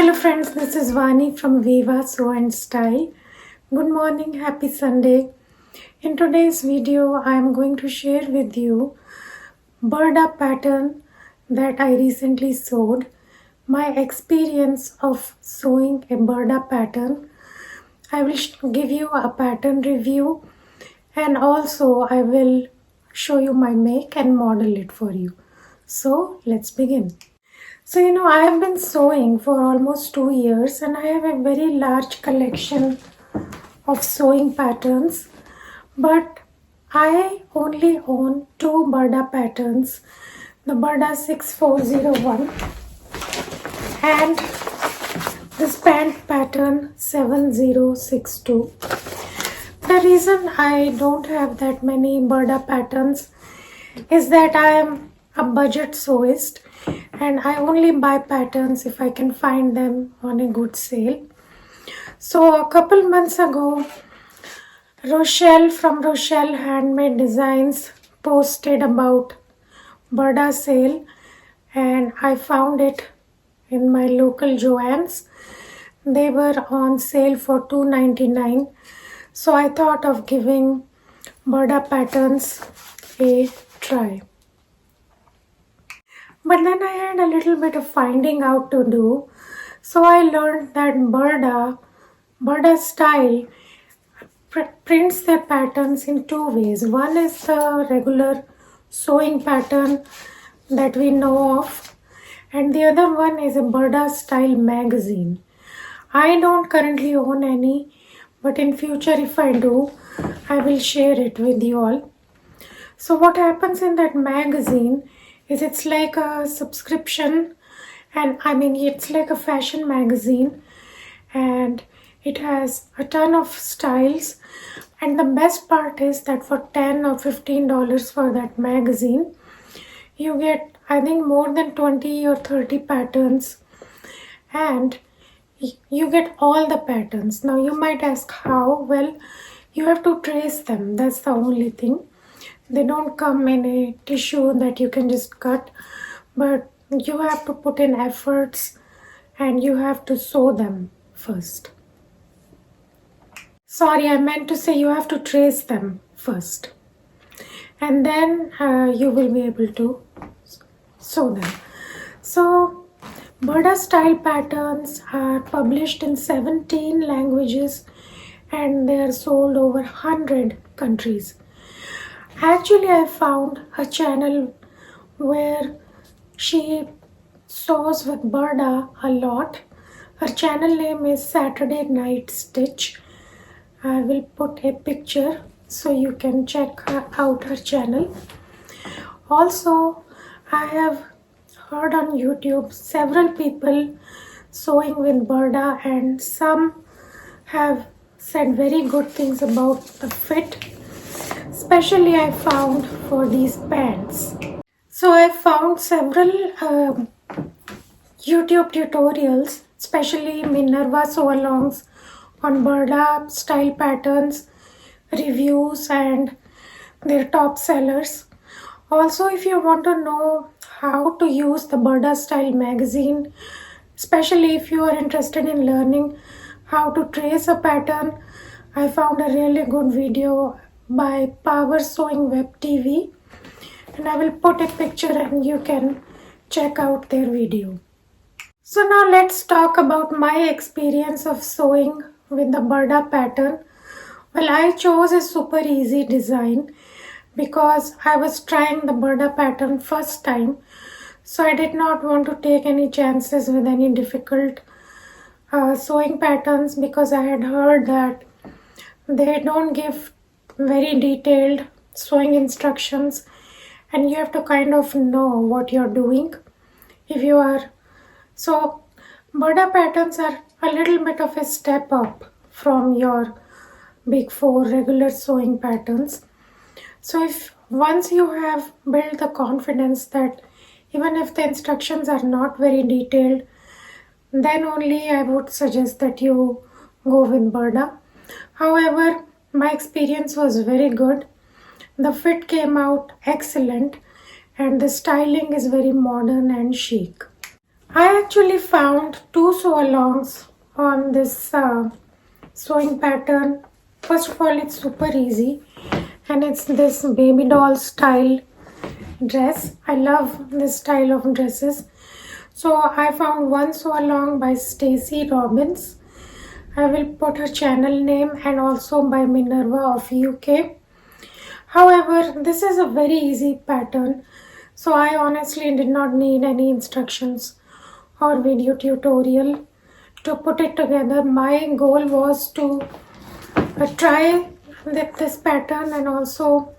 Hello friends, this is Vani from Viva Sew and Style. Good morning, happy Sunday. In today's video, I am going to share with you Burda pattern that I recently sewed, my experience of sewing a Burda pattern. I will give you a pattern review and also I will show you my make and model it for you. So let's begin. So, I have been sewing for almost 2 years and I have a very large collection of sewing patterns, but I only own two Burda patterns, the Burda 6401 and this pant pattern 7062. The reason I don't have that many Burda patterns is that I am a budget sewist and I only buy patterns if I can find them on a good sale. So a couple months ago, Rochelle from Rochelle Handmade Designs posted about Burda sale and I found it in my local Joann's. They were on sale for $2.99. So I thought of giving Burda patterns a try. But then I had a little bit of finding out to do. So I learned that Burda style prints their patterns in two ways. One is the regular sewing pattern that we know of, and the other one is a Burda style magazine. I don't currently own any, but in future if I do, I will share it with you all. So what happens in that magazine is it's like a subscription, and it's like a fashion magazine and it has a ton of styles, and the best part is that for $10 or $15 for that magazine you get I think more than 20 or 30 patterns and you get all the patterns. Now you might ask how. Well, you have to trace them, that's the only thing. They don't come in a tissue that you can just cut, but you have to put in efforts and you have to sew them first. Sorry, I meant to say you have to trace them first. And then you will be able to sew them. So, Burda style patterns are published in 17 languages and they are sold over 100 countries. Actually, I found a channel where she sews with Burda a lot. Her channel name is Saturday Night Stitch. I will put a picture so you can check out her channel. Also, I have heard on YouTube several people sewing with Burda and some have said very good things about the fit. Especially I found for these pants. So I found several YouTube tutorials, especially Minerva sew-alongs on Burda style patterns, reviews and their top sellers. Also, if you want to know how to use the Burda style magazine, especially if you are interested in learning how to trace a pattern, I found a really good video by Power Sewing Web TV and I will put a picture and you can check out their video. So now let's talk about my experience of sewing with the Burda pattern. Well, I chose a super easy design because I was trying the Burda pattern first time, so I did not want to take any chances with any difficult sewing patterns because I had heard that they don't give very detailed sewing instructions and you have to kind of know what you're doing if you are. So Burda patterns are a little bit of a step up from your big four regular sewing patterns. So if once you have built the confidence that even if the instructions are not very detailed, then only I would suggest that you go with Burda. However, my experience was very good. The fit came out excellent and the styling is very modern and chic. I actually found two sew-alongs on this sewing pattern. First of all, it's super easy and it's this baby doll style dress. I love this style of dresses. So I found one sew-along by Stacy Robbins. I will put her channel name, and also by Minerva of UK. However, this is a very easy pattern, so I honestly did not need any instructions or video tutorial to put it together. My goal was to try this pattern, and also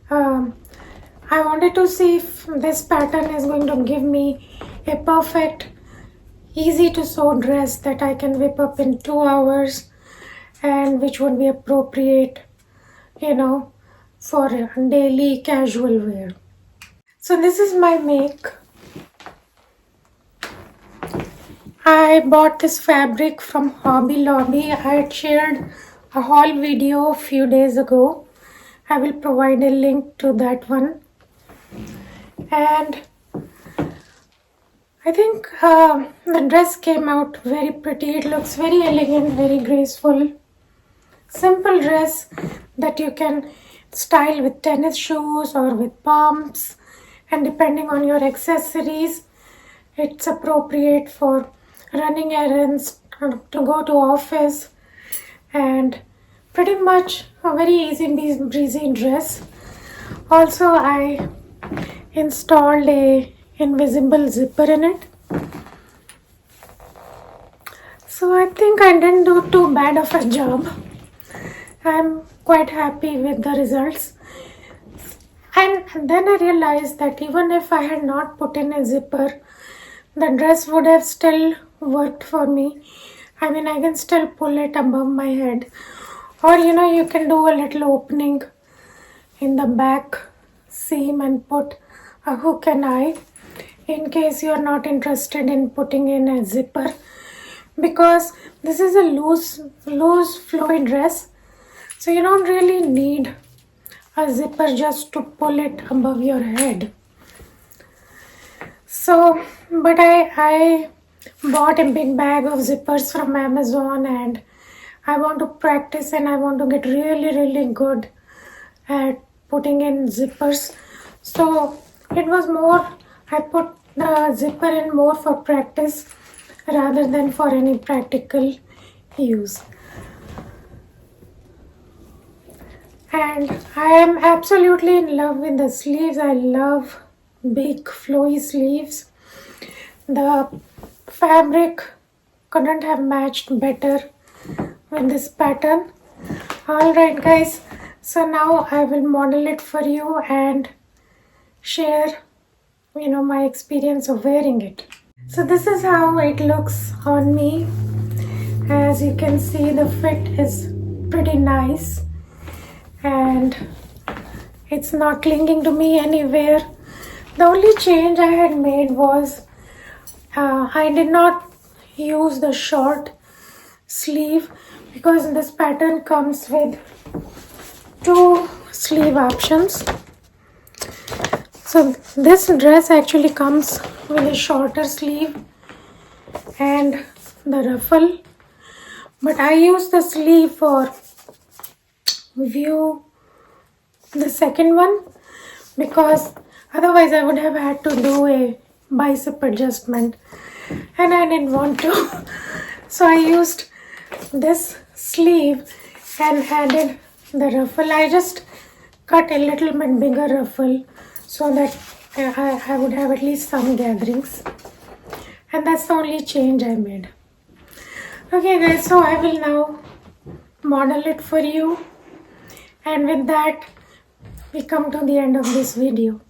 I wanted to see if this pattern is going to give me a perfect easy to sew dress that I can whip up in 2 hours and which would be appropriate, for daily casual wear. So this is my make. I bought this fabric from Hobby Lobby. I had shared a haul video a few days ago. I will provide a link to that one. And I think the dress came out very pretty. It looks very elegant, very graceful. Simple dress that you can style with tennis shoes or with pumps, and depending on your accessories, it's appropriate for running errands, to go to office, and pretty much a very easy breezy dress. Also, I installed a invisible zipper in it, so I think I didn't do too bad of a job. I'm quite happy with the results. And then I realized that even if I had not put in a zipper, the dress would have still worked for me. I mean, I can still pull it above my head, or you can do a little opening in the back seam and put a hook and eye in case you are not interested in putting in a zipper, because this is a loose flowy dress, so you don't really need a zipper just to pull it above your head. So, but I bought a big bag of zippers from Amazon, and I want to practice and I want to get really good at putting in zippers. So it was more, I put the zipper in more for practice rather than for any practical use. And I am absolutely in love with the sleeves. I love big flowy sleeves. The fabric couldn't have matched better with this pattern. Alright guys, so now I will model it for you and share my experience of wearing it. So this is how it looks on me. As you can see, the fit is pretty nice and it's not clinging to me anywhere. The only change I had made was I did not use the short sleeve, because this pattern comes with 2 sleeve options. So this dress actually comes with a shorter sleeve and the ruffle, but I use the sleeve for view, the second one, because otherwise I would have had to do a bicep adjustment and I didn't want to. So I used this sleeve and added the ruffle. I just cut a little bit bigger ruffle so that I would have at least some gatherings, and that's the only change I made. Okay guys, so I will now model it for you, and with that we come to the end of this video.